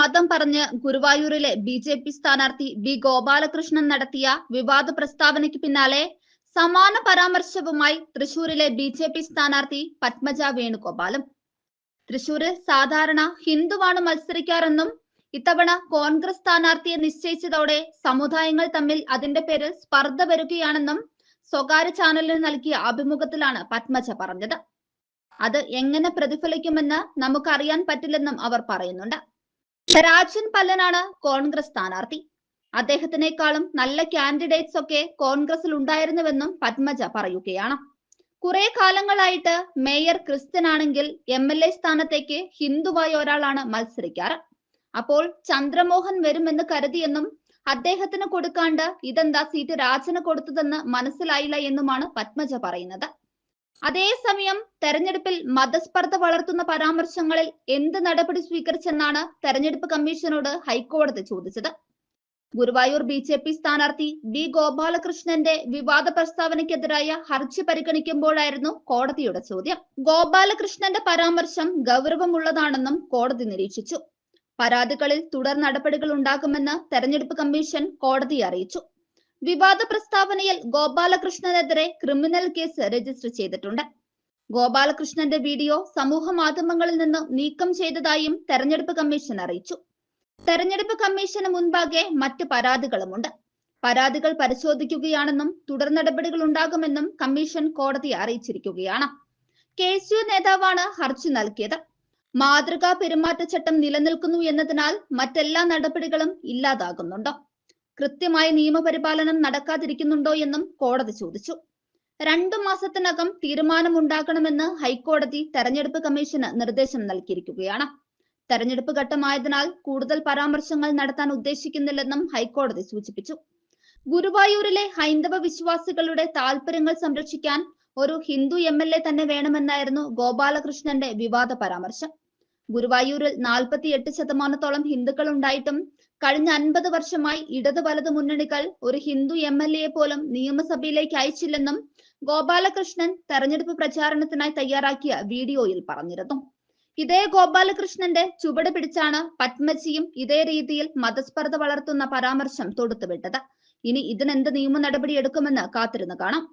മതം പറഞ്ഞ് ഗുരുവായൂരിലെ ബി.ജെ.പി. സ്ഥാനാർത്ഥി ബി. ഗോപാലകൃഷ്ണൻ നടത്തിയ വിവാദ പ്രസ്താവനയ്ക്ക് പിന്നാലെ സമാന പരാമർശവുമായി തൃശൂരിലെ ബി.ജെ.പി. സ്ഥാനാർത്ഥി പത്മജ വേണുഗോപാലും. തൃശൂരിൽ സാധാരണ ഹിന്ദുവാണ് മത്സരിക്കാറെന്നും ഇത്തവണ കോൺഗ്രസ് സ്ഥാനാർത്ഥിയെ നിശ്ചയിച്ചതോടെ സമുദായങ്ങൾ തമ്മിൽ അതിന്റെ പേരിൽ സ്പർദ്ധ വരുകയാണെന്നും സ്വകാര്യ ചാനലിന് നൽകിയ അഭിമുഖത്തിലാണ് പത്മജ പറഞ്ഞത്. അത് എങ്ങനെ പ്രതിഫലിക്കുമെന്ന് നമുക്കറിയാൻ പറ്റില്ലെന്നും അവർ പറയുന്നുണ്ട്. രാജൻ പല്ലനാണ് കോൺഗ്രസ് സ്ഥാനാർത്ഥി. അദ്ദേഹത്തിനേക്കാളും നല്ല കാൻഡിഡേറ്റ്സ് ഒക്കെ കോൺഗ്രസിൽ ഉണ്ടായിരുന്നുവെന്നും പത്മജ പറയുകയാണ്. കുറെ കാലങ്ങളായിട്ട് മേയർ ക്രിസ്ത്യനാണെങ്കിൽ MLA സ്ഥാനത്തേക്ക് ഹിന്ദുവായ ഒരാളാണ് മത്സരിക്കാറ്. അപ്പോൾ ചന്ദ്രമോഹൻ വരുമെന്ന് കരുതിയെന്നും അദ്ദേഹത്തിന് കൊടുക്കാണ്ട് ഇതെന്താ സീറ്റ് രാജന് കൊടുത്തതെന്ന് മനസ്സിലായില്ല എന്നുമാണ് പത്മജ പറയുന്നത്. അതേസമയം തെരഞ്ഞെടുപ്പിൽ മതസ്പർദ്ധ വളർത്തുന്ന പരാമർശങ്ങളിൽ എന്ത് നടപടി സ്വീകരിച്ചെന്നാണ് തെരഞ്ഞെടുപ്പ് കമ്മീഷനോട് ഹൈക്കോടതി ചോദിച്ചത്. ഗുരുവായൂർ ബി.ജെ.പി. സ്ഥാനാർത്ഥി ബി. ഗോപാലകൃഷ്ണന്റെ വിവാദ പ്രസ്താവനയ്ക്കെതിരായ ഹർജി പരിഗണിക്കുമ്പോഴായിരുന്നു കോടതിയുടെ ചോദ്യം. ഗോപാലകൃഷ്ണന്റെ പരാമർശം ഗൗരവമുള്ളതാണെന്നും കോടതി നിരീക്ഷിച്ചു. പരാതികളിൽ തുടർ നടപടികൾ ഉണ്ടാകുമെന്ന് തെരഞ്ഞെടുപ്പ് കമ്മീഷൻ കോടതിയെ അറിയിച്ചു. വിവാദ പ്രസ്താവനയിൽ ഗോപാലകൃഷ്ണനെതിരെ ക്രിമിനൽ കേസ് രജിസ്റ്റർ ചെയ്തിട്ടുണ്ട്. ഗോപാലകൃഷ്ണന്റെ വീഡിയോ സമൂഹ മാധ്യമങ്ങളിൽ നിന്ന് നീക്കം ചെയ്തതായും തെരഞ്ഞെടുപ്പ് കമ്മീഷൻ അറിയിച്ചു. തെരഞ്ഞെടുപ്പ് കമ്മീഷന് മുൻപാകെ മറ്റ് പരാതികളുമുണ്ട്. പരാതികൾ പരിശോധിക്കുകയാണെന്നും തുടർ നടപടികൾ ഉണ്ടാകുമെന്നും കമ്മീഷൻ കോടതിയെ അറിയിച്ചിരിക്കുകയാണ്. KSU നേതാവാണ് ഹർജി നൽകിയത്. മാതൃകാ പെരുമാറ്റച്ചട്ടം നിലനിൽക്കുന്നു എന്നതിനാൽ മറ്റെല്ലാ നടപടികളും ഇല്ലാതാകുന്നുണ്ടോ? കൃത്യമായ നിയമപരിപാലനം നടക്കാതിരിക്കുന്നുണ്ടോ എന്നും കോടതി ചോദിച്ചു. 2 മാസത്തിനകം തീരുമാനമുണ്ടാക്കണമെന്ന് ഹൈക്കോടതി തെരഞ്ഞെടുപ്പ് കമ്മീഷന് നിർദ്ദേശം നൽകിയിരിക്കുകയാണ്. തെരഞ്ഞെടുപ്പ് ഘട്ടമായതിനാൽ കൂടുതൽ പരാമർശങ്ങൾ നടത്താൻ ഉദ്ദേശിക്കുന്നില്ലെന്നും ഹൈക്കോടതി സൂചിപ്പിച്ചു. ഗുരുവായൂരിലെ ഹൈന്ദവ വിശ്വാസികളുടെ താൽപര്യങ്ങൾ സംരക്ഷിക്കാൻ ഒരു ഹിന്ദു MLA തന്നെ വേണമെന്നായിരുന്നു ഗോപാലകൃഷ്ണന്റെ വിവാദ പരാമർശം. ഗുരുവായൂരിൽ 48% ഹിന്ദുക്കൾ ഉണ്ടായിട്ടും കഴിഞ്ഞ 50 വർഷമായി ഇടത് വലത് മുന്നണികൾ ഒരു ഹിന്ദു MLA പോലും നിയമസഭയിലേക്ക് അയച്ചില്ലെന്നും ഗോപാലകൃഷ്ണൻ തെരഞ്ഞെടുപ്പ് പ്രചാരണത്തിനായി തയ്യാറാക്കിയ വീഡിയോയിൽ പറഞ്ഞിരുന്നു. ഇതേ ഗോപാലകൃഷ്ണന്റെ ചുവട് പിടിച്ചാണ് പത്മജിയും ഇതേ രീതിയിൽ മതസ്പർദ്ധ വളർത്തുന്ന പരാമർശം തൊടുത്തുവിട്ടത്. ഇനി ഇതിനെന്ത് നിയമ നടപടി എടുക്കുമെന്ന് കാത്തിരുന്ന് കാണാം.